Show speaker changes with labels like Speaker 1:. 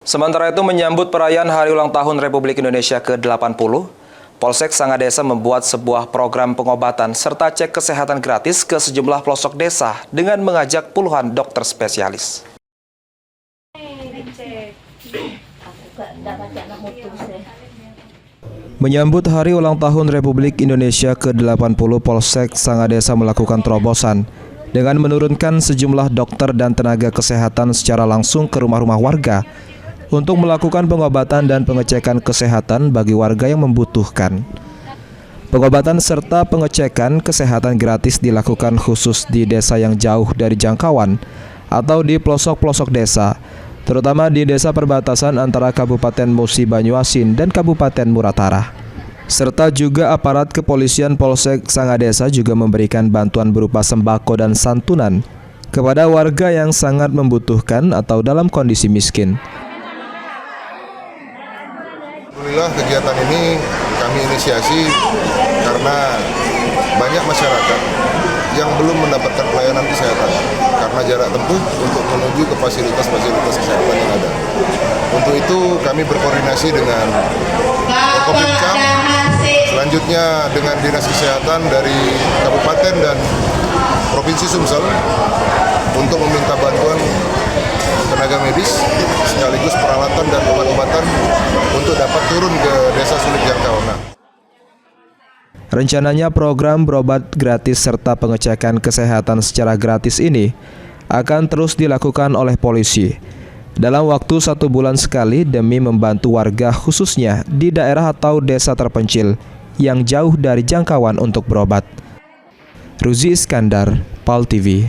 Speaker 1: Sementara itu menyambut perayaan Hari Ulang Tahun Republik Indonesia ke-80, Polsek Sangadesa membuat sebuah program pengobatan serta cek kesehatan gratis ke sejumlah pelosok desa dengan mengajak puluhan dokter spesialis. Menyambut Hari Ulang Tahun Republik Indonesia ke-80, Polsek Sangadesa melakukan terobosan dengan menurunkan sejumlah dokter dan tenaga kesehatan secara langsung ke rumah-rumah warga untuk melakukan pengobatan dan pengecekan kesehatan bagi warga yang membutuhkan. Pengobatan serta pengecekan kesehatan gratis dilakukan khusus di desa yang jauh dari jangkauan atau di pelosok-pelosok desa, terutama di desa perbatasan antara Kabupaten Musi Banyuasin dan Kabupaten Muratara. Serta juga aparat kepolisian Polsek Sangadesa juga memberikan bantuan berupa sembako dan santunan kepada warga yang sangat membutuhkan atau dalam kondisi miskin.
Speaker 2: Alhamdulillah kegiatan ini kami inisiasi karena banyak masyarakat yang belum mendapatkan pelayanan kesehatan karena jarak tempuh untuk menuju ke fasilitas-fasilitas kesehatan yang ada. Untuk itu kami berkoordinasi dengan Forkopimda, selanjutnya dengan Dinas Kesehatan dari Kabupaten dan Provinsi Sumsel untuk meminta bantuan tenaga medis sekaligus peralatan dan obat-obatan untuk dapat turun ke desa sulit jangkauan.
Speaker 1: Rencananya program berobat gratis serta pengecekan kesehatan secara gratis ini akan terus dilakukan oleh polisi dalam waktu 1 bulan sekali demi membantu warga khususnya di daerah atau desa terpencil yang jauh dari jangkauan untuk berobat. Ruzi Iskandar, PAL TV.